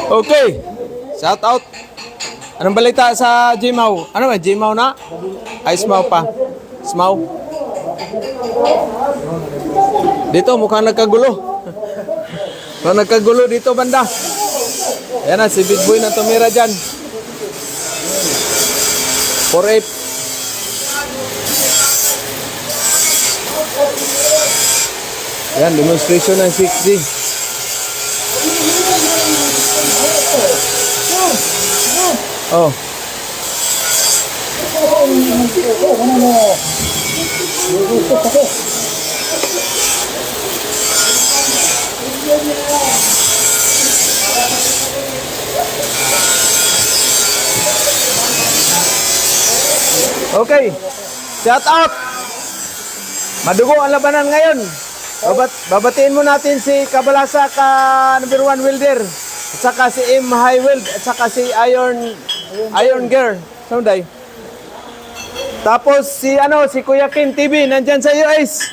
Okay. Shout out. Anong balita sa Jimaw? Ano ba? Jimaw na? Ay, Smaw pa. Smaw. Dito, mukhang nagkagulo. Mukhang nagkagulo dito, banda. Ayan na, si Big Boy na tumira dyan. 4-8. Ayan, demonstration ng 6G. Oh. Okay. Shout out. Madugo ang labanan ngayon. Babatiin mo natin si Kabalasa ka number 1 welder. At saka si M High Weld. At saka si Iron Gear. Sunday. Tapos si Kuya Kin TV nandyan sa US.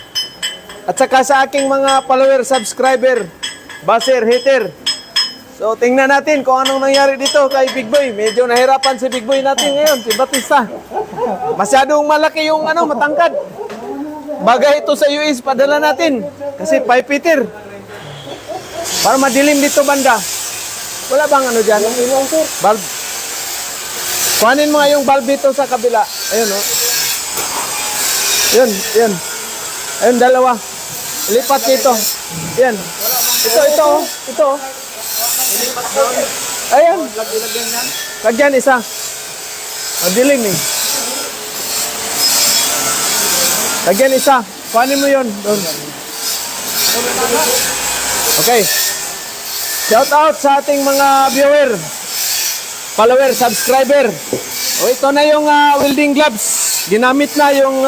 At saka sa aking mga follower, subscriber, baser, hater. So tingnan natin kung anong nangyari dito kay Big Boy. Medyo nahirapan si Big Boy natin ngayon, si Batista. Masyadong malaki yung matangkad. Bagay ito sa US, padala natin. Kasi 5 feet. Para madilim dito banda. Wala bang dyan? Bulb. Kuhanin mo nga yung bulb dito sa kabila. Ayun, oh. Yun. Ayun, dalawa. Lipat dito. Yan. Ito. Ayan. Lagyan isa. Madilim eh. Lagyan isa. Kuhanin mo yun. Doon. Okay. Shout out sa ating mga viewer, follower, subscriber. O ito na yung welding gloves. Ginamit na yung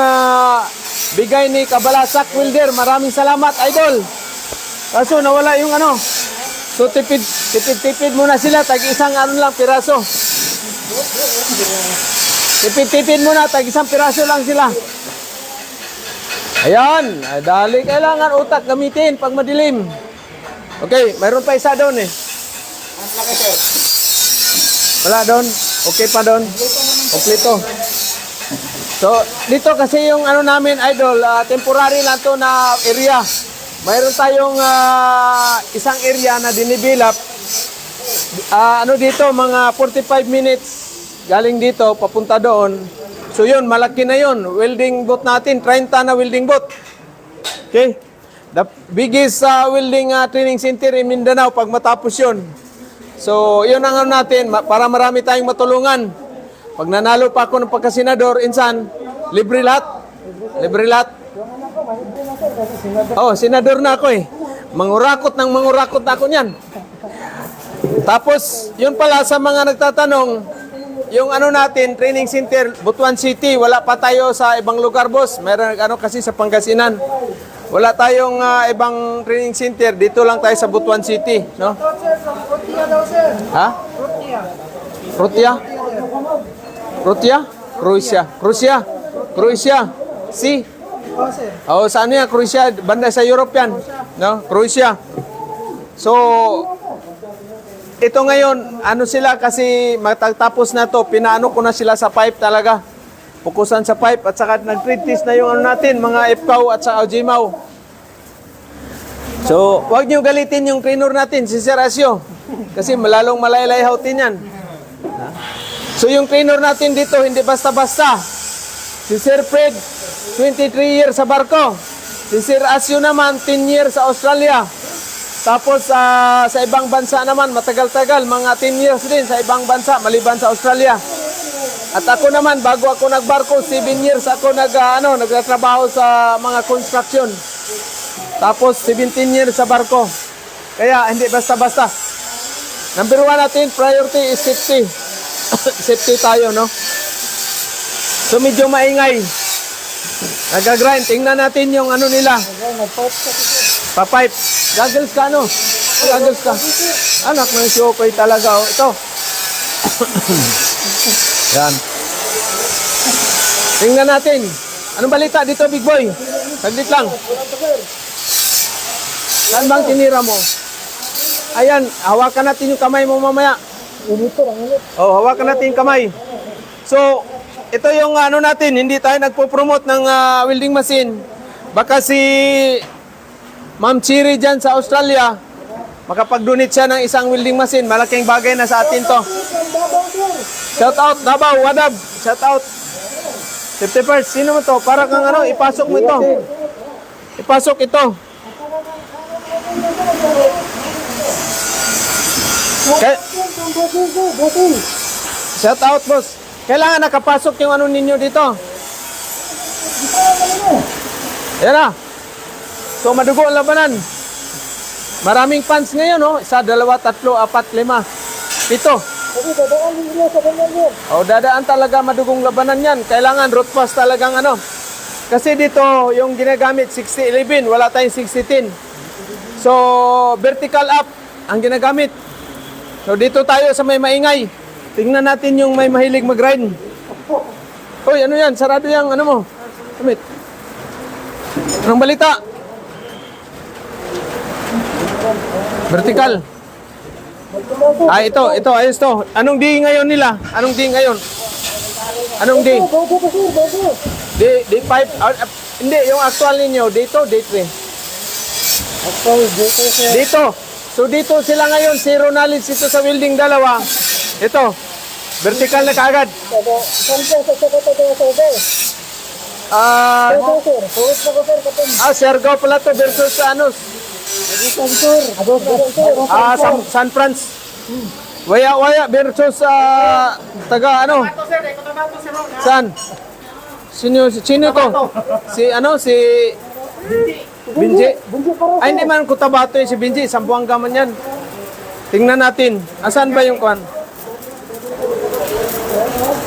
bigay ni Kabalasak Welder. Maraming salamat, idol. Kaso nawala yung So tipid muna sila. Tag-isang lang piraso. Tipid muna. Tag-isang piraso lang sila. Ayan. Dali kailangan utak gamitin pag madilim. Okay, mayroon pa isa doon eh. Wala doon. Okay pa doon. Kompleto. So, dito kasi yung namin, idol, temporary lang to na area. Mayroon tayong isang area na dinibilap. Dito, mga 45 minutes galing dito, papunta doon. So yun, malaki na yun. Welding booth natin, 30 na welding booth. Okay? The biggest welding training center in Mindanao pag matapos yun. So, yun ang natin para marami tayong matulungan. Pag nanalo pa ako ng pagkasenador, insan, libre lahat. Libre lahat. Oh, senador na ako eh. Mangurakot na ako niyan. Tapos, yun pala sa mga nagtatanong, yung natin, training center, Butuan City, wala pa tayo sa ibang lugar, boss. Meron kasi sa Pangasinan. Wala tayong ibang training center. Dito lang tayo sa Butuan City, no? Ha? Rutia? Croatia. Si? Oh, saan yan? Croatia, banda sa Europe yan. No? Croatia. So, ito ngayon, sila kasi matagtapos na to, pinaano ko na sila sa pipe talaga. Pukusan sa pipe at saka nag-trade test na yung natin, mga FCAW at saka Jimaw. So, huwag niyo galitin yung trainer natin, si Sir Asio. Kasi malalong malaylayhautin yan. So, yung trainer natin dito, hindi basta-basta. Si Sir Fred, 23 years sa barko. Si Sir Asio naman, 10 years sa Australia. Tapos, sa ibang bansa naman, matagal-tagal, mga 10 years din sa ibang bansa, maliban sa Australia. At ako naman, bago ako nagbarko, 7 years ako nagtatrabaho sa mga construction. Tapos, 17 years sa barko. Kaya, hindi basta-basta. Number 1 natin, priority is safety. Safety tayo, no? So, medyo maingay. Nag-grind. Tingnan natin yung nila. Pa-pipe. Goggles ka, Goggles ka. Anak ng Shokoy talaga, oh. Ito. Yan. Tingnan natin. Anong balita dito, big boy? Saglit lang. Saan bang tinira mo? Ayan, hawakan natin yung kamay mo mamaya. Oh, hawakan natin yung kamay. So, ito yung ano natin, hindi tayo nagpo-promote ng welding machine. Baka si Ma'am Chiri dyan sa Australia, makapag-donate siya ng isang welding machine. Malaking bagay na sa atin to. Shout out, Davao, Wadab. Shout out. 51st, sino mo to? Para kang ano, ipasok mo ito. Ipasok ito. Shout out, boss. Kailangan nakapasok yung ano ninyo dito. Yan na. So, madugo ang labanan. Maraming fans ngayon, no? 1, 2, 3, 4, 5, 7. Oh, dadaan talaga madugong labanan yan. Kailangan root pass talagang ano. Kasi dito, yung ginagamit 60-11, wala tayong 60-10. So, vertical up ang ginagamit. So, dito tayo sa may maingay. Tingnan natin yung may mahilig mag-ride. Hoy, ano yan? Sarado yung ano mo. Sumit. Anong balita? Vertical. Ito, ayos to. Anong day ngayon nila? Anong day ngayon? Anong day? Day 5. Hindi, yung actual ninyo. Day 2, day 3. Dito. So dito sila ngayon, zero knowledge ito sa welding dalawa. Ito. Vertical na kaagad. Siargao pala to versus ano? San Franz. Waya versus taga ano? San? Sino to? Si Binji. Ay, hindi man Cotabato si Binji. Sambuanga man yan. Tingnan natin. Asan ba yung kwan?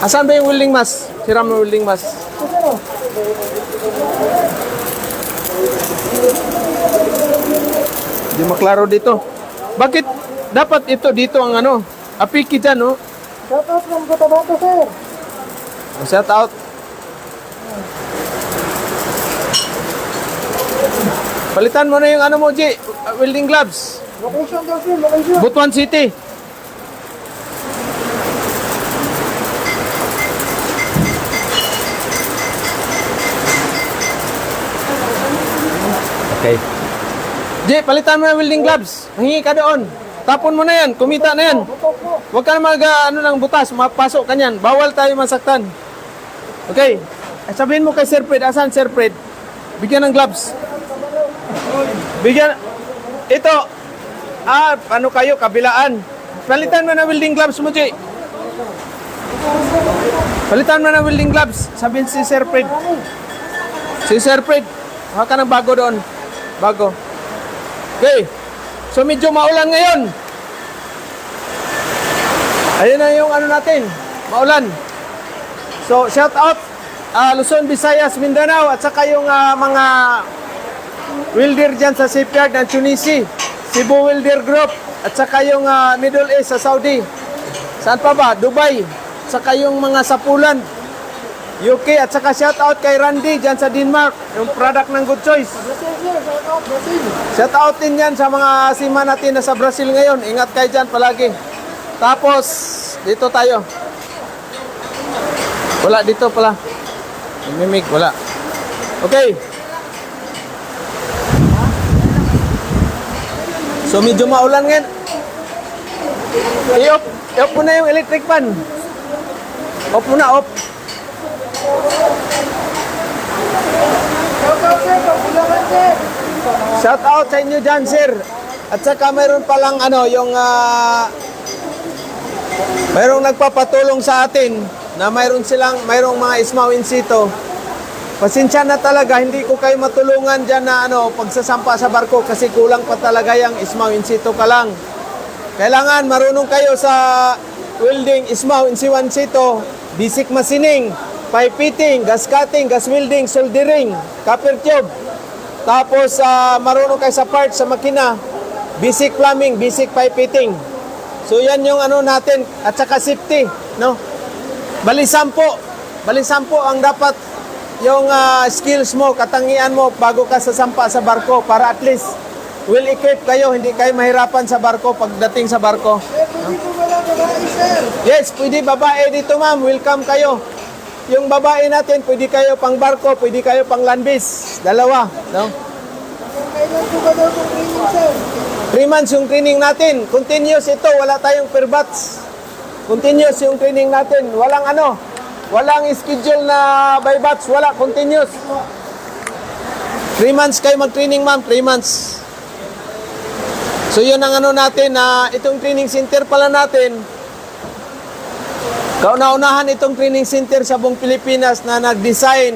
Asan ba yung welding mask? Siram ng welding mask. Hindi maklaro dito. Bakit dapat ito dito ang ano? Apiki dyan, no? Shout out from Cotabato, sir. Shout out. Palitan mo na yung ano mo, G. Welding gloves. Location daw, sir. Location. Butuan City. Okay. G, palitan mo na welding gloves. Hingi ka doon. Tapon mo na yan. Kumita na yan. Huwag ka na ano ng butas. Mapasok ka niyan. Bawal tayo masaktan. Okay. Sabihin mo kay Sir Fred. Asan Sir Fred? Bigyan ng gloves. Bigyan. Ito. Ano kayo? Kabilaan. Palitan mo na welding gloves mo, G. Palitan mo na welding gloves. Sabihin si Sir Fred. Si Sir Fred. Huwag ka ng bago doon. Bago. Okay. So medyo maulan ngayon. Ayun na yung ano natin. Maulan. So shout out Luzon, Visayas, Mindanao at saka yung mga welder dyan sa shipyard ng Tunisia, Cebu Welder Group at saka yung Middle East sa Saudi. Saan pa ba? Dubai. At saka yung mga sa Poland, UK at saka shout out kay Randy dyan sa Denmark, yung product ng Good Choice. Shout out din yan sa mga sima natin na sa Brazil ngayon. Ingat kayo dyan palagi. Tapos, dito tayo. Wala dito pala. Mimig, wala. Okay. So, medyo maulan ngayon. I-off mo na yung electric fan. Off mo na, off. Shout out sa inyo dyan, sir. At saka mayroon palang ano, yung mayroong nagpapatulong sa atin na mayroong mga ismaw in situ. Pasensya na talaga, hindi ko kayo matulungan dyan na ano, pagsasampa sa barko kasi kulang pa talaga yung ismaw in situ ka lang. Kailangan marunong kayo sa welding, ismaw in situ, basic machining, pipe fitting, gas cutting, gas welding, soldering, copper tube. Tapos marunong kayo sa parts sa makina, basic plumbing, basic pipe fitting. So yan yung ano natin at saka safety, no? Bali 10 ang dapat yung skills mo, katangian mo bago ka sasampa sa barko para at least will equip kayo, hindi kayo mahirapan sa barko pagdating sa barko. Sir, pwede po wala babae, sir. Yes, pwede babae dito ma'am, welcome kayo. Yung babae natin, pwede kayo pang barko, pwede kayo pang landbis. Dalawa, no? Kailan po ba daw itong training, sir? 3 months yung training natin. Continuous ito, wala tayong per batch. Continuous yung training natin. Walang schedule na by batch, wala, continuous. 3 months kayo mag-training ma'am, 3 months. So yun ang natin na itong training center pala natin. Kauna-unahan itong training center sa buong Pilipinas na nag-design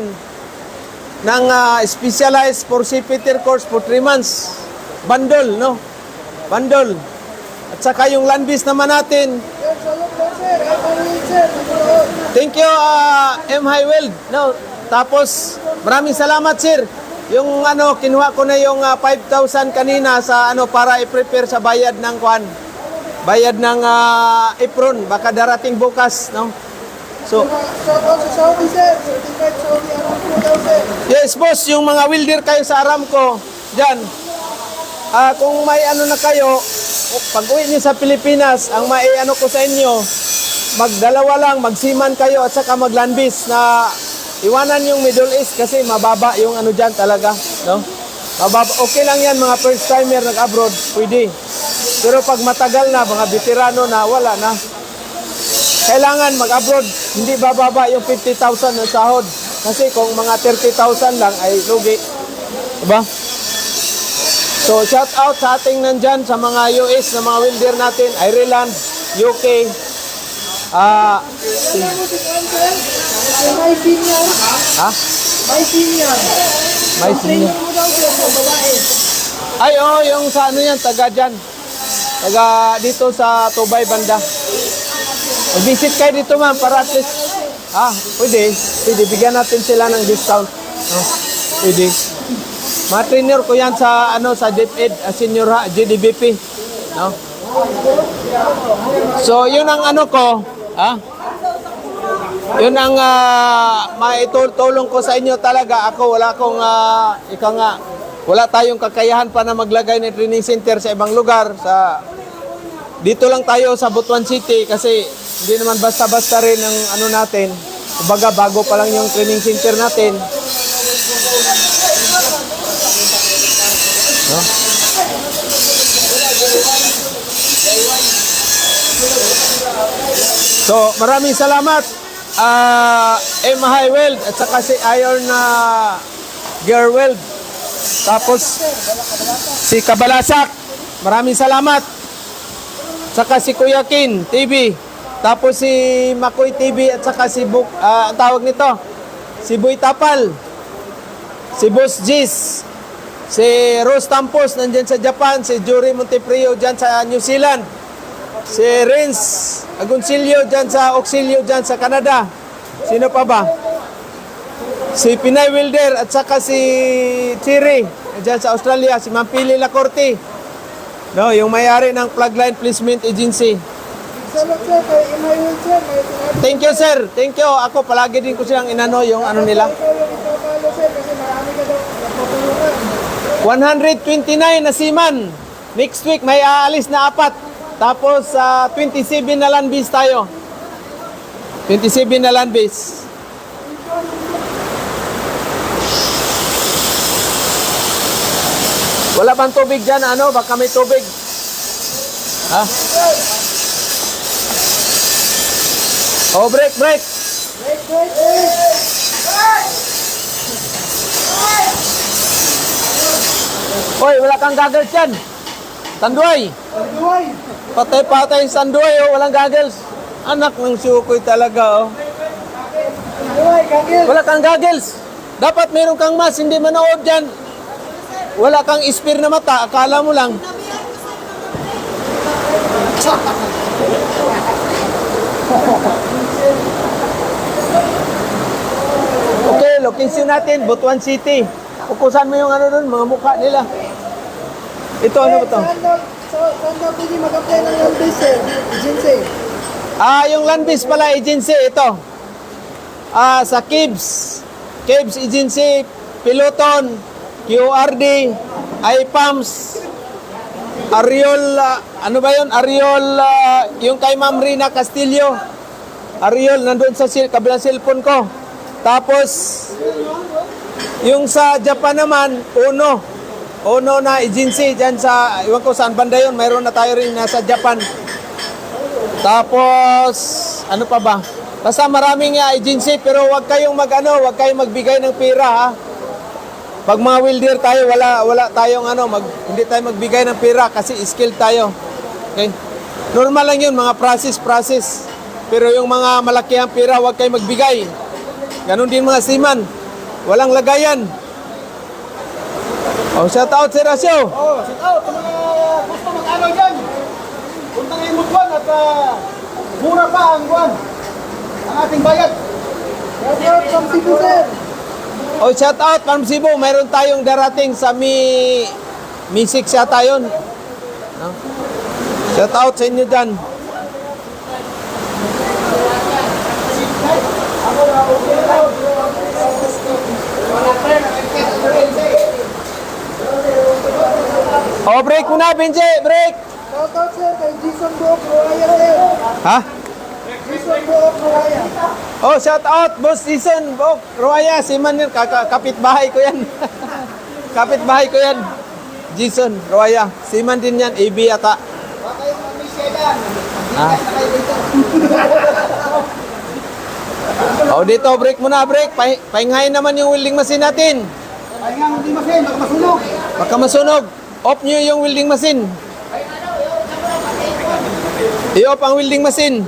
ng specialized for seafighter course for 3 months. Bundle, no? Bundle. At saka yung landbis naman natin. Sir, salong po, sir. Ay, panuhin, sir. Nagkaroon. Thank you, M. Highweld. No? Tapos, maraming salamat, sir. Yung kinuha ko na yung 5,000 kanina sa para i-prepare sa bayad ng bayad ng apron, baka darating bukas, no? So, Shout out sa Saudi, sir. Certified Saudi Aramco daw, sir. yes, boss, yung mga welder kayo sa Aramco, diyan. Kung may na kayo, pag uwi niyo sa Pilipinas, ang ko sa inyo, magdalawa lang, magsiman kayo at saka maglandbis na iwanan yung Middle East kasi mababa yung dyan talaga, no? Mababa. Okay lang yan, mga first timer nag-abroad, pwede. Pero pag matagal na, mga veterano na, wala na. Kailangan mag-abroad, hindi bababa yung 50,000 ng sahod. Kasi kung mga 30,000 lang ay lugi. Diba? So, shout out sa ating nandyan sa mga US na mga welder natin, Ireland, UK. Wala mo si Juan, sir. Sir, may senior. Ha? May senior. May Ang senior. training mo daw, sir, sa babae. Ay, yung sa yan, taga dyan. Taga dito sa Tubay banda. Mag-visit kayo dito ma'am para at least, pwede. Pwede, bigyan natin sila ng discount. No? Pwede. Mga trainer ko yan sa, sa DepEd, senior GDBP. No? So, yun ang ko, yun ang maitulong ko sa inyo talaga. Ako, wala tayong kakayahan pa na maglagay ng training center sa ibang lugar. Dito lang tayo sa Butuan City kasi hindi naman basta-basta rin ang natin. Kumbaga, bago pa lang yung training center natin. No? So, maraming salamat. M. Highweld at saka si Iron Gerweld. Tapos si Kabalasak. Maraming salamat. Saka si Kuya Kin TV. Tapos si Makoy TV at saka si ang tawag nito, si Boy Tapal. Si Boss Jis. Si Rose Tampos nandyan sa Japan. Si Jory Monteprio dyan sa New Zealand. Si Renz Agoncillo dyan sa Auxilio dyan sa Canada. Sino pa ba? Si Pinay Wilder at saka si Chiri dyan sa Australia. Si Mampili Lacorte. No, yung may-ari ng Plugline Placement Agency. Salamat, sir. Kay Imayul, sir. May sinabi. Thank you, sir. Thank you. Ako palagi din ko silang yung nila. Ikaw yung ipapalo, sir, kasi marami ka daw napapulungan. 129 na seaman. Next week may aalis na 4. Tapos 27 na land base tayo. 27 na land base. Wala bang tubig dyan? Baka may tubig. Ha? Oh, break. Break. Hoy, wala kang goggles dyan. Tanduay. Tanduay. Patay-patay yung sanduay, walang goggles. Anak ng sukoy talaga, Tanduay, kagil. Wala kang goggles. Dapat meron kang mask, hindi manood dyan. Wala kang spear na mata, akala mo lang. Okay, location natin, Butuan City. Kukusan mo yung doon, mga mukha nila. Ito, ano ba ito? Saan daw pwede mag-apply ng land base, sir? Agency. Yung land base pala, agency, ito. Sa KIBS. Caves Agency, Piloton, QRD, IPAMS, Ariol, ano ba yun? Ariol, yung kay Ma'am Rina Castillo. Ariol, nandun sa kabilang cellphone ko. Tapos, yung sa Japan naman, Uno na agency dyan sa, iwan ko saan banda yun, mayroon na tayo rin nasa Japan. Tapos, ano pa ba? Basta maraming agency, pero wag kayong wag kayong magbigay ng pera ha. Pag mga welder tayo, wala tayong hindi tayo magbigay ng pera kasi skilled tayo. Okay? Normal lang yun, mga process. Pero yung mga malakihang pera, wag kayong magbigay. Ganon din mga seaman. Walang lagayan. Oh, shout out si Rasyo. Oh, sit out sa mga gusto mag-ano dyan. Punta kayo Mutwan at mura pa ang buwan. Ang ating bayad. Shout out from Cebu, sir. Oh, shout out from Cebu. Mayroon tayong darating sa Mi 6 yata yun. No? Shout out sa inyo dyan. Oh, break muna, Benji. Break. Shout out, sir, kay Jason Buok, Ruaya, sir. Ha? Jason Buok, Ruaya. Oh, shout out, Boss Jason Bok, Roya, si Man yun, kapitbahay ko yan. Kapitbahay ko yan. Jason, Roya, si Man din yan, AB ata. Baka yung mami siya yan. Ha? Oh, dito, break muna, break. Pahingahin naman yung welding machine natin. Pahinga mo di masin, baka masunog. Baka masunog. Off nyo yung welding machine. I-off ang welding machine.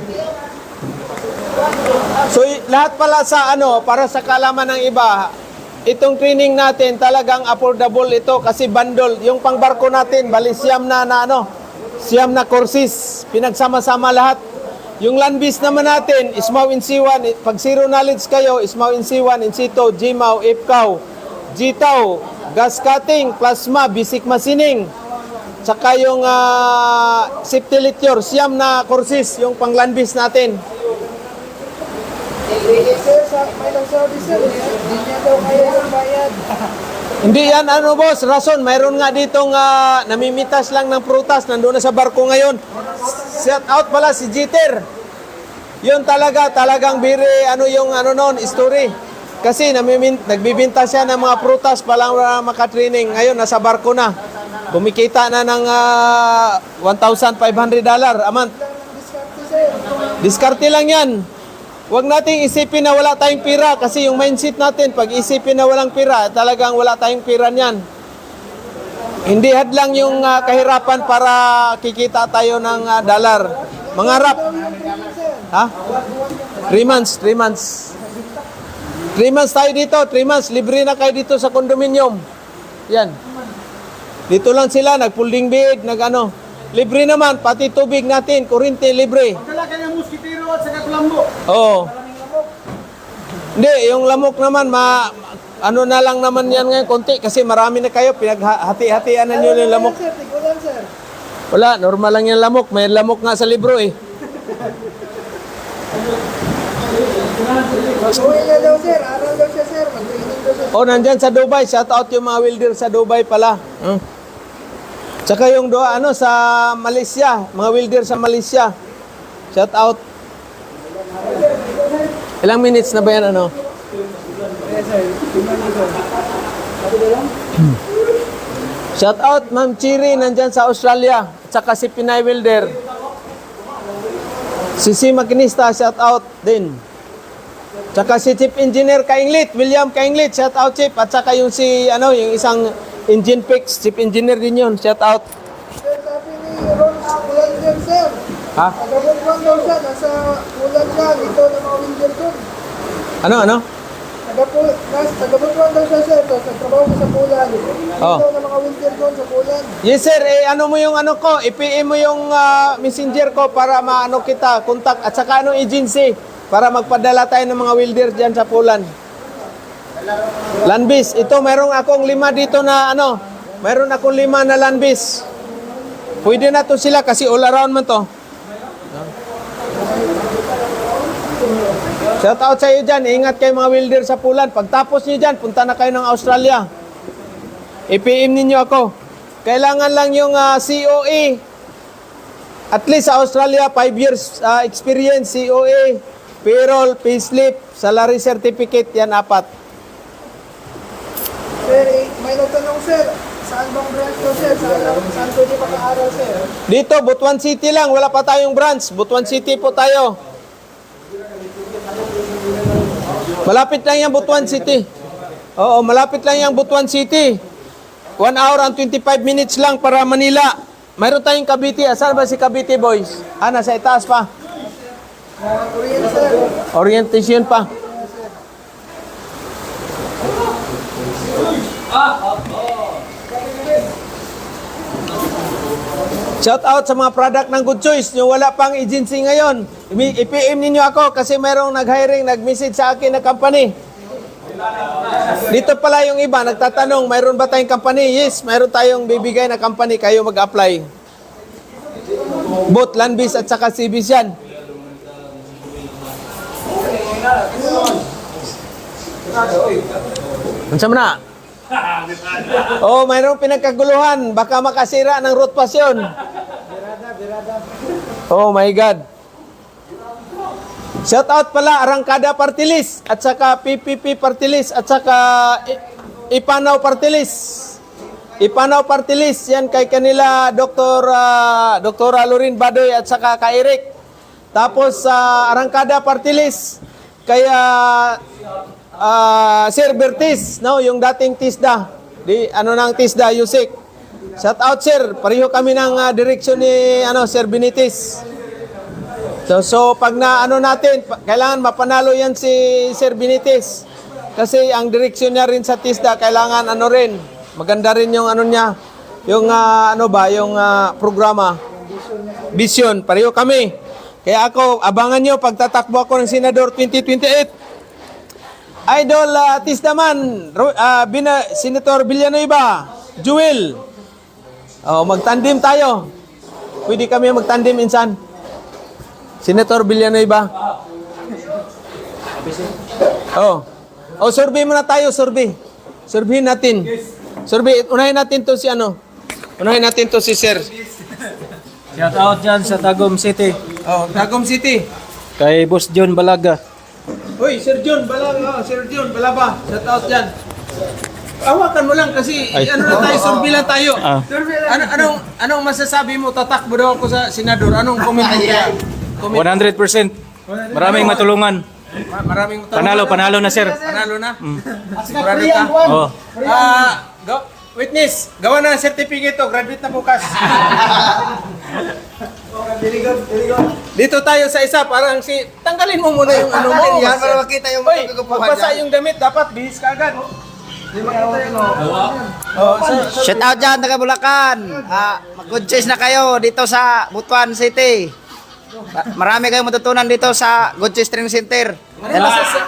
So, lahat pala sa para sa kalaman ng iba, itong training natin talagang affordable ito kasi bundle. Yung pangbarko natin, bali siyam siyam na courses. Pinagsama-sama lahat. Yung land base naman natin, ISMAW in C1. Pag zero knowledge kayo, ISMAW in C1, in C2, GMAW, IPCAW, GTAW, gas cutting, plasma, basic machining. Tsaka yung safety lecture, siyam na courses, yung pang land base natin. Sir, may nag-service, sir. Hindi niya daw kaya yung bayad. Hindi yan boss, rason, mayroon nga ditong namimitas lang ng prutas, nandoon na sa barko ngayon. Shout out pala si Jeter. Yun talagang biri, noon, story. Kasi nagbibinta siya ng mga prutas palang makatraining. Ngayon, nasa barko na. Kumikita na ng $1,500 a month. Diskarte lang yan. Huwag nating isipin na wala tayong pira kasi yung mindset natin, pag isipin na walang pira, talagang wala tayong pira niyan. Hindi hadlang yung kahirapan para kikita tayo ng dollar. Mangarap. Ha? 3 months. 3 months tayo dito. 3 months. Libre na kayo dito sa condominium. Yan. Dito lang sila, nag-folding bed, Libre naman, pati tubig natin, kuryente, libre. Magdala ka ng muskitero at saka kulambo. Oo. Hindi, yung lamok naman, na lang naman yan ngayon, konti. Kasi marami na kayo, pinaghati-hatian na nyo yung lamok. Sir, tigulan, sir. Wala, normal lang yung lamok. May lamok nga sa libro eh. Mag-uwi niya daw, sir. Aral daw siya, sir. Mag-training daw siya. O, nandyan sa Dubai. Shout out yung mga welder sa Dubai pala. Tsaka yung sa Malaysia. Mga welder sa Malaysia. Shout out. Ilang minutes na ba yan, Shout out, Ma'am Chiri, nandyan sa Australia. Tsaka si Pinay Welder. Si Makinista, shout out din. Tsaka si Chief Engineer Kainglit, William Kainglit, shout out Chief. At tsaka yung yung isang engine fix, Chief Engineer din yun, shout out. Sir, sabi ni Ron, kulan dyan, sir. Ha? Tagabutuan daw siya. Nasa kulan siya. Dito na mga winter doon. Ano? Tagabutuan daw siya, sir. Tapos nagtrabaho ko sa kulan. Oh. Dito na mga winter doon sa kulan. Yes sir, mo yung ko, i-PM mo yung messenger ko para kita, contact at saka agency para magpadala tayo ng mga welder diyan sa Poland. Landbis, ito mayroong akong 5 dito na mayroon akong 5 na landbis. Pwede na to sila kasi all around man to. Shout out sa iyo dyan. Ingat kayo mga welder sa Pulan. Pagtapos nyo dyan, punta na kayo ng Australia. I-PM ninyo ako. Kailangan lang yung COE. At least sa Australia, 5 years experience, COE, payroll, payslip, salary certificate, yan 4. Sir, may nagtanong sir. Saan bang branch to sir? Saan pwede pag-aaral sir? Dito, Butuan City lang. Wala pa tayong branch. Butuan City po tayo. Malapit lang yung Butuan City. Oo, malapit lang yung Butuan City. 1 hour and 25 minutes lang para Manila. Mayroon tayong Cavite. Saan ba si Cavite, boys? Nasa itaas pa. Korean sir. Orientation pa. Shout out sa mga product ng Good Choice. Yung wala pang agency ngayon, i-PM ninyo ako kasi mayroong nag-hiring, nag-message sa akin na company. Dito pala yung iba, nagtatanong, mayroon ba tayong company? Yes, mayroon tayong bibigay na company, kayo mag-apply. Both Landbis at saka CBs yan. Ano na? Oh, mayroong pinagkaguluhan. Baka makasira ng root pass yun. Oh my God. Shout out pala, Arangkada Party List at saka PPP Party List at saka Ipanaw Party List. Ipanaw Party List, yan kay kanila Dr. Lorin Badoy at saka ka Eric. Tapos sa Arangkada Party List, kaya Sir Bertis, no, yung dating TISDA, ng TISDA, Yusik. Shout out sir, pareho kami ng direksyon ni Sir Benitez. So pag natin, kailangan mapanalo yan si Sir Benitez. Kasi ang direksyon niya rin sa TISDA, kailangan rin, maganda rin yung niya, yung yung programa. Vision, pareho kami. Kaya ako, abangan nyo, pagtatakbo ako ng Senador 2028. Idol Tisdaman, Senator Villanueva, Jewel. Magtandim tayo. Pwede kami magtandim insan. Senator Villanueva. Survey muna tayo, survey. Survey natin. Survey, unahin natin to si Unahin natin to si Sir. Shout out dyan sa Tagum City. Tagum City. Kay Boss John Balaga. Uy, Sir John Balaba. Shout out dyan. Awakan mo lang kasi survey lang tayo. Anong masasabi mo? Tatakbo daw ako sa senador. Anong comment mo kaya? 100%. Maraming matulungan. Maraming Panalo na sir. Panalo na? Sigurado ka? Oh. Witness, gawa na ng certificate to. Graduate na bukas. Very good, very good. Dito tayo sa isa, parang tanggalin mo muna yung mo. Yan, para makita yung Hoy, magkagupuhan magbasa dyan. yung damit, dapat bihis ka agad. Shout out dyan, taga Bulacan. Mag-good choice na kayo dito sa Butuan City. Marami kayong matutunan dito sa Good Choice Training Center.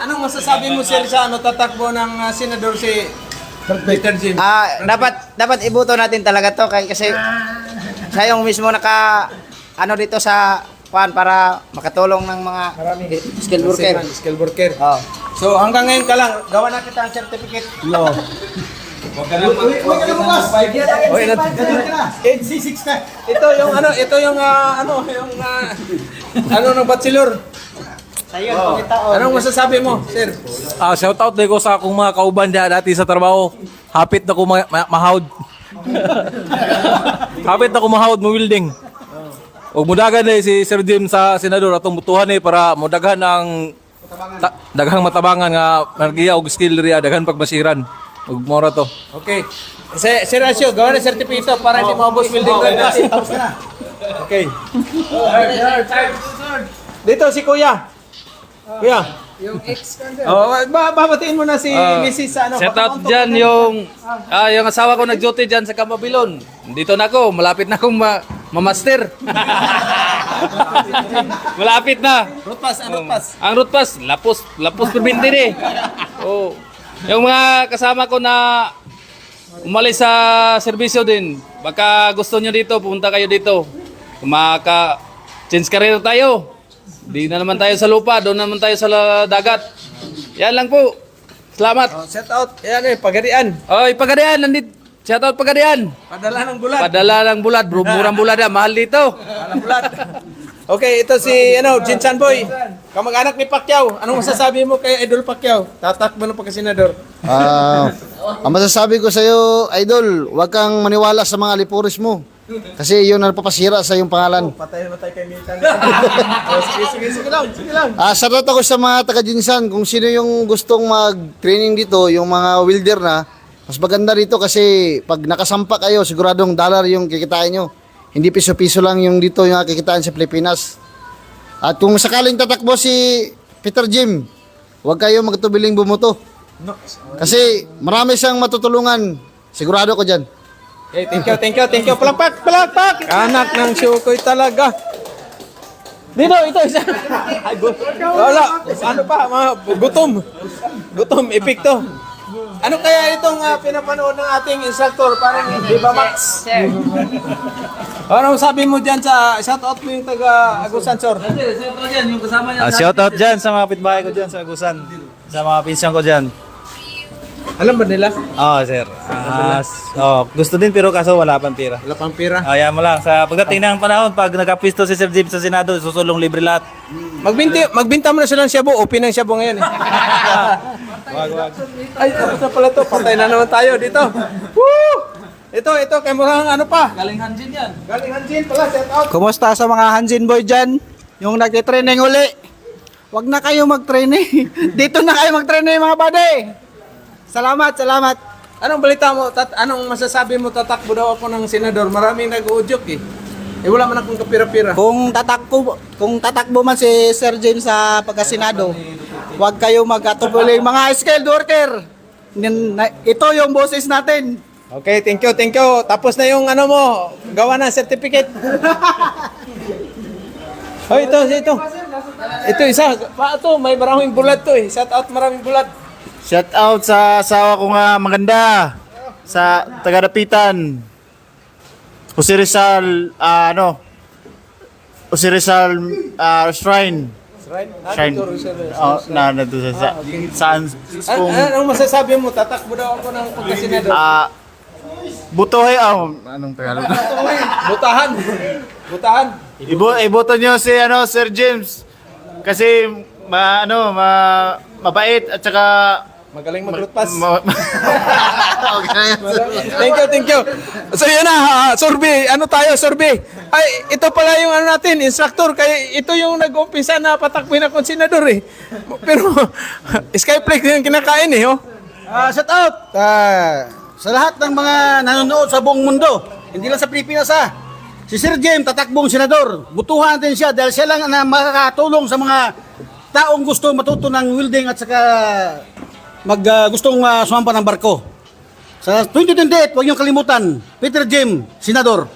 Anong masasabi mo sir sa tatakbo ng senador si Peter Jim? Dapat ibuto natin talaga to kasi siya yung mismo dito sa para makatulong ng mga skilled worker. Skilled worker. So hanggang ngayon ka lang, gawa na kita ang certificate. No. Huwag ka na bukas. 8C6 na. Ito yung ng bachelor. Anong masasabi mo, sir? Shout out din ko sa akong mga kauban dati sa trabaho. Hapit na ko mahawd. Hapit na ko mahawd mo building. Og mudagan si Sir Jim sa senador atong butuhan para mudaghan ang daghang matabangan nga enerhiya og skill riya daghan pagbasiran. Og mora to. Okay. Sir Asyo, gawa na certificate para hindi maubos building natin. Okay. Dito si Kuya. Kuya. Yung ex kan Babatiin mo na si Mrs. sa Shout out dyan yung asawa ko nag-duty dyan sa Camabilon. Dito na ako, malapit na akong ma-master. Malapit na. Root pass. Ang root pass, lapos perbinti eh. Oh. Yung mga kasama ko na umalis sa serbisyo din, baka gusto nyo dito, pumunta kayo dito. Change career tayo. Di na naman tayo sa lupa, doon naman tayo sa dagat. Yan lang po. Salamat. Oh, shout out. Yan Pagadian. Oy, Pagadian, nandito. Shout out Pagadian. Padala ng bulat. Padala ng bulad, bro. Murang bulad na, mahal dito. Padala ng bulat. Okay, ito si Jinsan Boy. Kamag-anak ni Pacquiao. Anong masasabi mo kay Idol Pacquiao? Tatakbo ng pagkasenador. Ang masasabi ko sa iyo, Idol, huwag kang maniwala sa mga alipuris mo. Kasi yun ang papasira sa iyong pangalan. Patay kay Mitan. Sige lang, sige lang. Shoutout ako sa mga taga-Jinsan. Kung sino yung gustong mag-training dito, yung mga welder na, mas maganda dito kasi pag nakasampa kayo, siguradong dollar yung kikitain nyo. Hindi piso-piso lang yung dito yung kikitain sa Pilipinas. At kung sakaling tatakbo si Peter Jim, huwag kayo magtubiling bumuto. Kasi marami siyang matutulungan. Sigurado ko dyan. Okay, thank you. Palakpak. Anak ng Shukoy talaga. Dito, ito isa. Wala. Ano pa, mga gutom, epekto. Ano kaya itong pinapanood ng ating instructor? Parang Viva Max. Ano sabi mo dyan sa shoutout mo yung taga Agusan, Sor? Shoutout dyan sa mga pitbahay ko dyan sa Agusan. Sa mga pinsan ko dyan. Alam ba nila? Oo, sir. Gusto din pero kaso wala pang pira. Wala pang pira. Ayan mo lang. Sa pagdating ng panahon, pag nagkapisto si Sir Jim sa Senado, susulong libre lahat. Magbinta mo na silang shabu. Open ang shabu ngayon. Wag. Ay, tapos na pala to. Patay na naman tayo dito. Woo! Ito, kay murang ano pa? Galing Hanjin yan. Galing Hanjin pala, shout out. Kumusta sa mga Hanjin boy dyan? Yung nagtitraining uli. Huwag na kayo mag-training. Dito na kayo mag-training mga buddy. Salamat. Anong balita mo? Anong masasabi mo? Tatakbo daw ako ng senador. Maraming nag-uudyok eh. Wala man akong kapira-pira. Kung tatakbo man si Sir James sa pagkasenado, huwag kayo mag-atuloy mga skilled worker. Ito yung boses natin. Okay, thank you. Tapos na yung ano mo, gawa na certificate. Oh, ito. Ito isa. Ito, may maraming bulat to eh. Shout out maraming bulat. Shout out sa asawa ko nga maganda. Sa taga-Dapitan. Jose Rizal, Jose Rizal Shrine. Shrine. Nandito sa saan? Anong masasabi mo? Tatakbo daw ako ng pagkasenador. Butoy, anong Tagalog? Butahan. Iboto nyo si Sir James kasi mabait at saka Magaling mag-root-pass. Okay. Thank you. So yun na, survey. Ano tayo, survey? Ay, ito pala yung ano natin, instructor. Kaya ito yung nag-umpisa na patakbuhin akong senador eh. Pero, Skyflex yung kinakain eh, oh. Shout out sa lahat ng mga nanonood sa buong mundo. Hindi lang sa Pilipinas Si Sir James, tatakbong senador. Butuhan natin siya dahil siya lang na makakatulong sa mga taong gusto matuto ng welding at saka gustong sumampa ng barko. Sa 2028, huwag niyong kalimutan, Peter James, senador.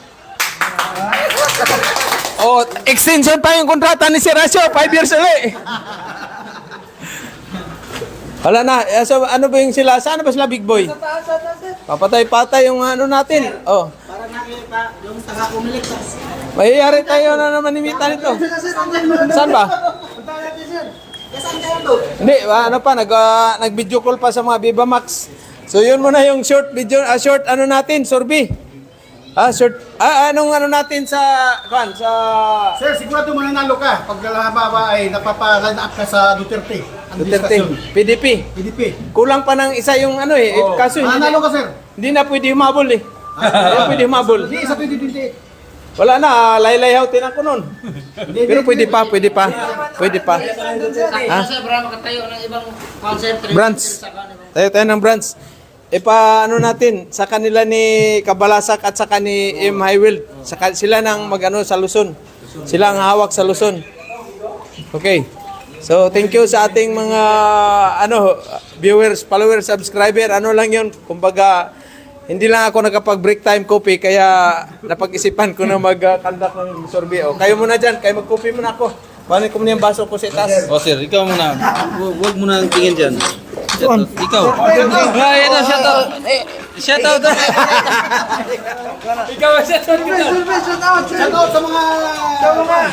Oh, extension pa yung kontrata ni Sir Asio, 5 years ulit. Wala na. So, ano ba yung sila? Saan ba sila, Big Boy? Papatay-patay yung ano natin. Oh. Para nakita yung taga-kumiligtas. Mayayari tayo na naman nimitan ito. Saan ba? Hindi, ano pa, nag-video call pa sa mga Viva Max. So, yun muna yung short video, short ano natin, survey. Anong ano natin sa Sir, sigurado mananalo ka pag lalababa ay napapa-line up ka sa Duterte. Duterte, PDP. Kulang pa ng isa yung ano eh. Kaso Mananalo ka, sir. hindi na pwede humabol eh. Hindi na pwede humabol. Hindi, sa 2028. Wala na, laylayhawtin ako nun. Pero pwede pa. Ha? Branch. Tayo ng branch. Ano natin, sa kanila ni Kabalasak at sa ni M. Highfield. Sila nang mag-ano sa Luzon. Sila ang hawak sa Luzon. Okay. So, thank you sa ating mga viewers, followers, subscriber. Ano lang yun, kumbaga, hindi lang ako nakapag-break time coffee, kaya napag-isipan ko na mag-conduct ng survey. O, kayo muna dyan, kayo mag-coffee muna ako. Kuhanin ko muna yung baso ko sa itaas. O sir, ikaw muna. Huwag mo nang tingin dyan. Ikaw. Ay, ano, shout out. Shout out. Ikaw, shout out. Shout out sa mga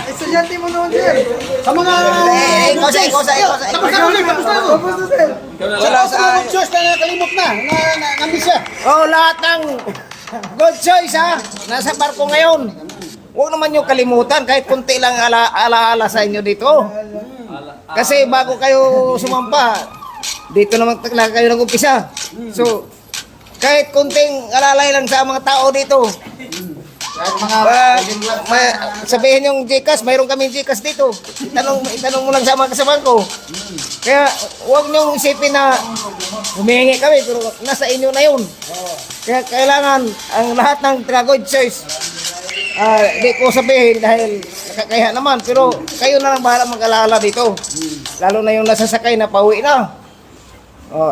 estudyante mo noon, sir. Sa mga Ikaw sa. Tapos na ulit, tapos na ako. Wala sa mga good choice na nakalimot na namiss siya. Oh, lahat ng good choice ha. Nasa barko ngayon. Huwag naman yung kalimutan kahit kunti lang alaala sa inyo dito. Kasi bago kayo sumampa, dito naman kayo nag-umpisa. So, kahit kunting alalay lang sa mga tao dito. Sabihin yung Gcash, mayroon kaming Gcash dito. Itanong mo lang sa mga kasamahan ko. Kaya huwag niyong isipin na humihingi kami, pero nasa inyo na yun. Kaya kailangan ang lahat ng good choice. Di ko sabihin dahil nakakaya naman, pero kayo na lang bahala mag-alala dito. Lalo na yung nasasakay na pauwi na.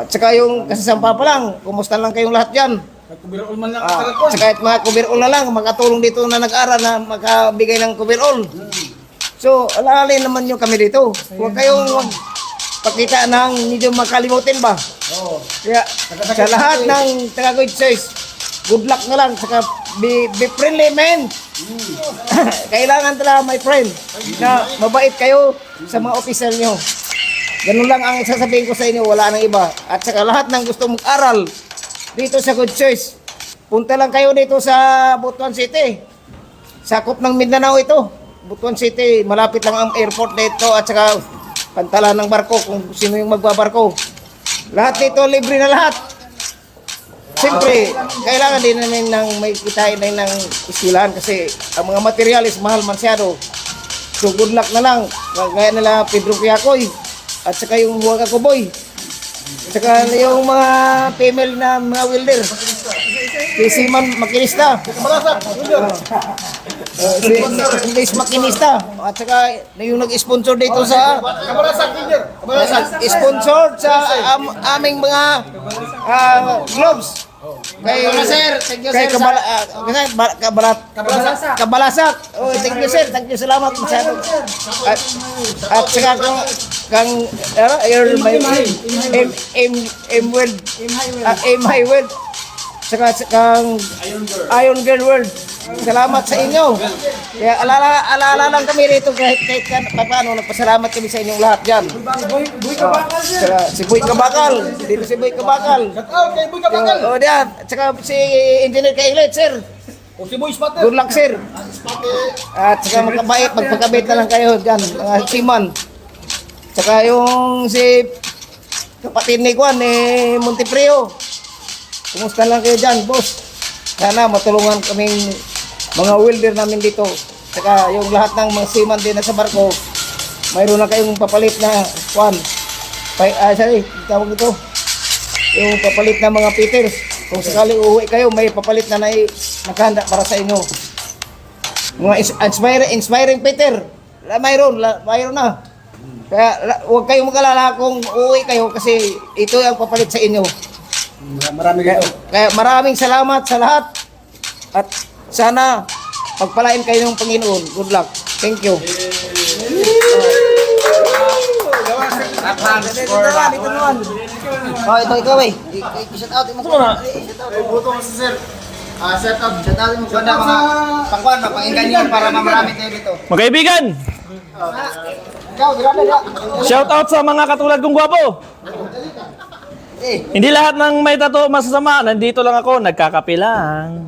Tsaka yung kasasampa pa lang, kumusta lang kayong lahat dyan? Tsaka at mga coverall na lang, makatulong dito na nag-aral na makabigay ng coverall. So, alalin naman nyo kami dito. Huwag kayong pakita ng medyo makalimutin ba? Kaya sa lahat ng good choice, good luck na lang. Saka be friendly, man. Kailangan talaga, my friend, na mabait kayo sa mga official nyo. Ganun lang ang sasabihin ko sa inyo, wala nang iba. At saka lahat ng gusto mag-aral dito sa Good Choice, punta lang kayo dito sa Butuan City. Sakop ng Mindanao ito. Butuan City, malapit lang ang airport dito at saka pantalan ng barko kung sino yung magbabarko. Lahat dito, libre na lahat. Siyempre, kailangan din namin ng may kitain din ng eskwelahan kasi ang mga materialis mahal masyado. So good luck na lang. Kaya nila Pedro Quiacoy at saka yung Huwag Ako Boy. At saka yung mga female na mga welder. Si Siman Makinista. Si Makinista. At saka yung nag-sponsor dito sa sponsor sa aming mga gloves. Kay sir, thank you sir. Kabalasak. Oh, thank you sir. Thank you, salamat masyado. At saka kang M High World. Saka kang Iron Girl World. Salamat sa inyo. Kaya alala lang kami rito kahit paano nagpasalamat kami sa inyong lahat diyan. Si Boy Kabakal, dito si Boy Kabakal. Okay, Boy Kabakal. Oh, diyan. Tsaka si Engineer Kailet, sir. O si Boy Spatter. Good luck, sir. At saka magkabait, magpagkabit na lang kayo diyan, mga siman. Tsaka yung si kapatid ni Juan, Monteprio. Kumusta lang kayo diyan, boss? Sana matulungan kaming mga welder namin dito. Saka yung lahat ng mga seaman din na sa barko, mayroon na kayong papalit na tawag ito. Yung papalit na mga Peters. Kung sakali uuwi kayo, may papalit na nakahanda para sa inyo. Mga inspiring Peter. Mayroon na. Kaya huwag kayong mag-alala kung uuwi kayo kasi ito ang papalit sa inyo. Kaya maraming salamat sa lahat. At sana pagpalain kayo ng Panginoon. Good luck. Thank you. Ito ikaw eh. I-shout out mo. Buto mo si sir. Shout out mo. Shout out mga pangkuhan, mapakinggan nyo para mamarami tayo dito. Mga kaibigan, Ikaw, dirada. shout out sa mga katulad kong gwapo. Hindi lahat ng may tattoo masasama. Nandito lang ako, nagkakape lang.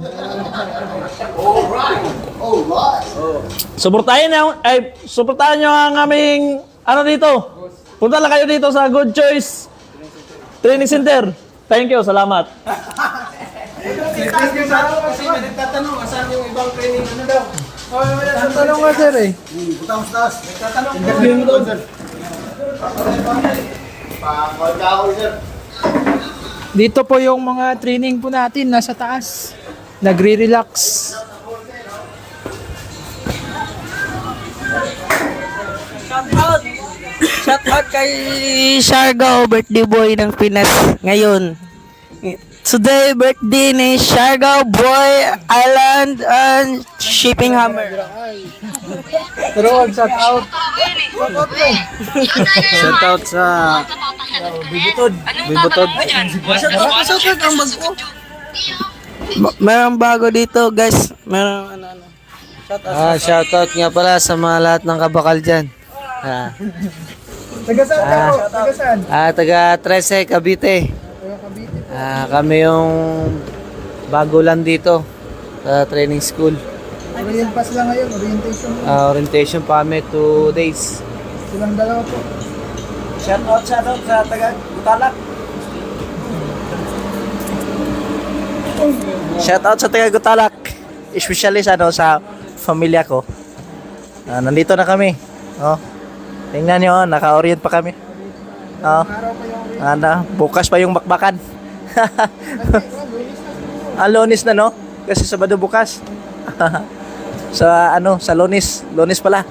Suportahan nyo ang aming dito. Punta lang kayo dito sa Good Choice Training Center. Thank you, salamat. Thank you sa kasi may nagtatanong asan yung ibang training daw. Tatanong nga sir eh. Butang taas. Tatanong Interview mo sir. Pa-call sir. Dito po yung mga training po natin nasa taas. Nagre-relax. Shout out kay Shargo, birthday boy ng Pinas ngayon. Today, birthday ni Siargao Boy Island and Shipping Hammer. Pero shout out. Shout out sa Bibutod. Meron bago dito, guys. Meron ano. Shoutout nga pala sa mga lahat ng kabakal dyan. Taga saan ka po? Taga saan? Taga 13, Cavite. Kami yung bago lang dito sa training school. Orient pass lang ngayon, orientation. Orientation pa kami 2 days. Silang dalawa po. Shout out sa taga Gutalak. Shout out sa taga Gutalak. Especially sa pamilya ko. Nandito na kami. Oh. Tingnan nyo, naka-orient pa kami. Oh. Bukas pa yung bakbakan. Lunes na, no? Kasi Sabado bukas. sa Lunes. Lunes pala.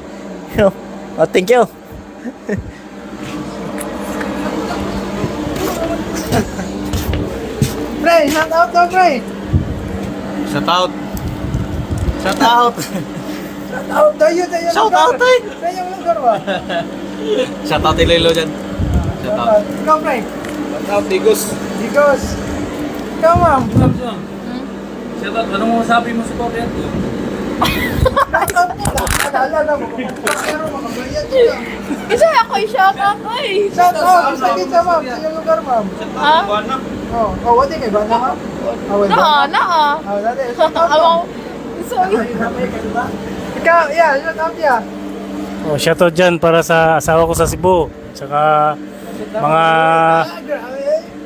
Oh, thank you. Pre, shout out daw, pre. Shout out. Shout out tayo. Shout out tayo. Tayo yung lugar ba? Shout out Iloilo dyan. Shout out. Ikaw, pre. Shout out Digos. Digos. Ikaw, ma'am. Shout out. Anong masabi mo sa Korea? Shout out mo. Naalala mo. Pero makabayad ka. Kasi ako shout out ko eh. Shout out. Basta kita, ma'am. Sa iyong lugar, ma'am. Ha? Wadi kay ba na, ma'am? Naa. Dati. Shout out, ma'am. Sorry. Ikaw, yeah. Shout out, yeah. Oh, shoutout dyan para sa asawa ko sa Cebu. Tsaka mga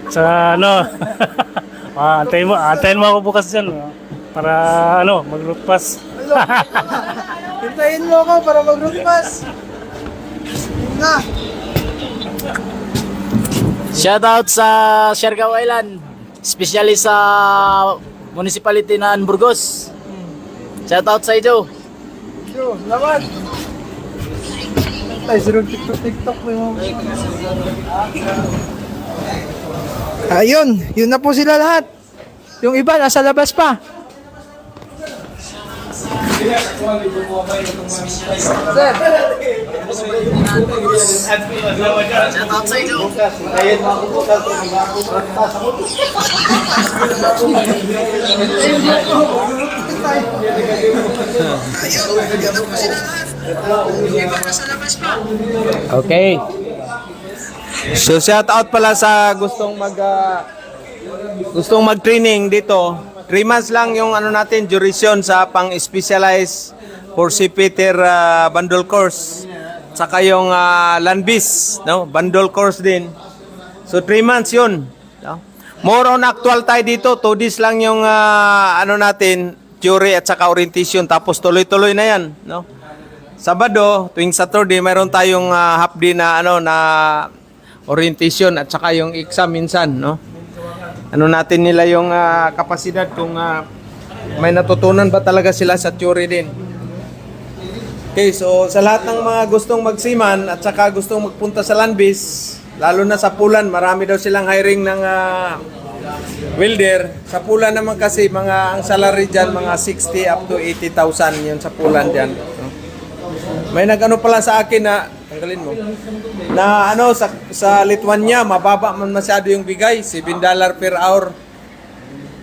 sa antayin mo ako bukas dyan. Para maglutpas. Hintayin mo ako para mag-root-pass. Na. Shoutout sa Siargao Island. Especially sa municipality na Burgos. Shoutout sa iyo. Yo, salamat. Tay, sirong TikTok mo. Ayun, yun na po sila lahat. Yung iba nasa labas pa. Okay. So shout out pala sa gustong mag-training dito. 3 months lang yung natin duration sa pang-specialize for Peter bundle course. Saka yung Landbis, no? Bundle course din. So 3 months 'yun. No? More on actual tayo dito. 2 days lang yung natin, theory at saka orientation, tapos tuloy-tuloy na 'yan, no? Sabado, tuwing Saturday, mayroon tayong half day na na orientation at saka yung exam minsan, no? Natin nila yung kapasidad kung may natutunan ba talaga sila sa theory din. Okay, so sa lahat ng mga gustong magsiman at saka gustong magpunta sa Landbis, lalo na sa Pulan, marami daw silang hiring ng welder. Sa Pulan naman kasi ang salary dyan, mga 60 up to 80,000 yun sa Pulan dyan. No? May nag-ano pala sa akin na, tanggalin mo, na sa Lithuania, mababa man masyado yung bigay, $7 per hour.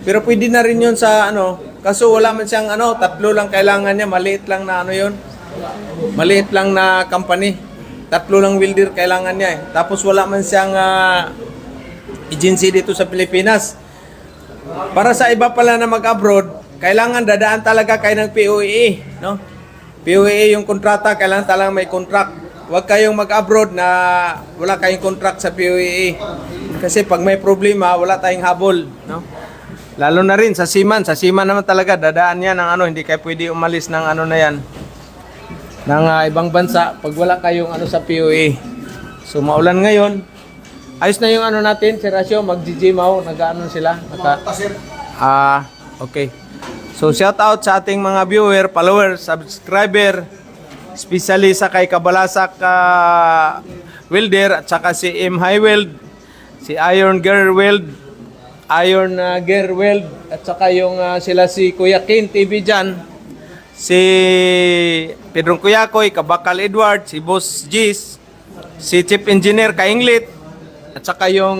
Pero pwede na rin yun sa kaso wala man siyang 3 lang kailangan niya, maliit lang na yun. Maliit lang na company. 3 lang welder kailangan niya eh. Tapos wala man siyang agency dito sa Pilipinas. Para sa iba pala na mag-abroad, kailangan dadaan talaga kayo ng POEA, no? POEA yung kontrata, kailangan talagang may contract. Huwag kayong mag-abroad na wala kayong contract sa POEA. Kasi pag may problema, wala tayong habol, no? Lalo na rin sa Seaman. Sa Seaman naman talaga, dadaan yan ng hindi kayo pwede umalis ng na yan. Ng ibang bansa, pag wala kayong sa POEA. So maulan ngayon. Ayos na yung natin, si Rasyo, mag-GGMAW, sila. Okay. So shout out sa ating mga viewer, followers, subscriber, especially sa kay Kabalasak Welder at saka si M. High Weld, si Iron Girl Weld, Iron Gear Weld, at saka yung sila si Kuya Kin TV dyan, si Pedro Kuyakoy, Kabakal Edward, si Boss Gis, si Chief Engineer Kainglit, at saka yung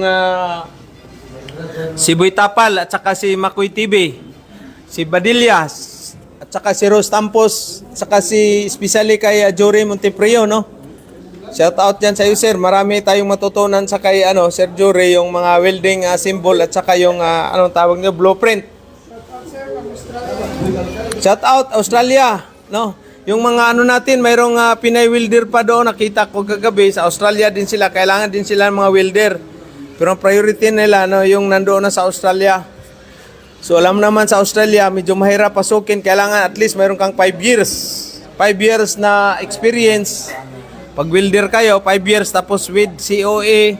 si Boy Tapal, at saka si Makoy TV, si Badillas, at saka si Rose Tampos, at saka si especially kay Jory Monteprio, no? Shout out dyan sa iyo, sir. Marami tayong matutunan sa kay Sir Jory, yung mga welding symbol at saka yung anong tawag niyo, blueprint. Shout out Australia, no? Yung mga natin, mayroong Pinay welder pa doon, nakita ko kagabi sa Australia din sila, kailangan din sila ng mga welder. Pero ang priority nila yung nandoon na sa Australia. So alam naman sa Australia, medyo mahirap pasukin, kailangan at least mayroon kang 5 years. 5 years na experience. Pag welder kayo, 5 years, tapos with COA,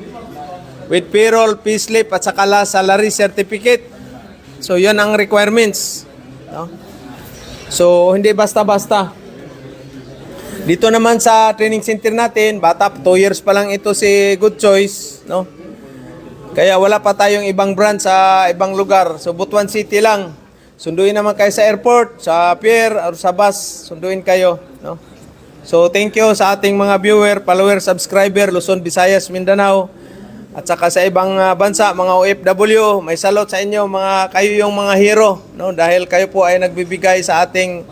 with payroll, payslip, at saka salary certificate. So, yun ang requirements. No? So, hindi basta-basta. Dito naman sa training center natin, bata, 2 years pa lang ito si Good Choice. No? Kaya wala pa tayong ibang branch sa ibang lugar. So, Butuan City lang. Sunduin naman kayo sa airport, sa pier, or sa bus. Sunduin kayo. No? So, thank you sa ating mga viewer, follower, subscriber, Luzon, Visayas, Mindanao, at saka sa ibang bansa, mga OFW. May salot sa inyo, kayo yung mga hero, no? Dahil kayo po ay nagbibigay sa ating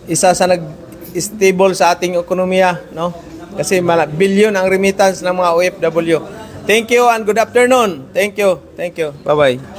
isa sa nag-stable sa ating ekonomiya, no? Kasi billion ang remittance ng mga OFW. Thank you and good afternoon. Thank you. Thank you. Bye-bye.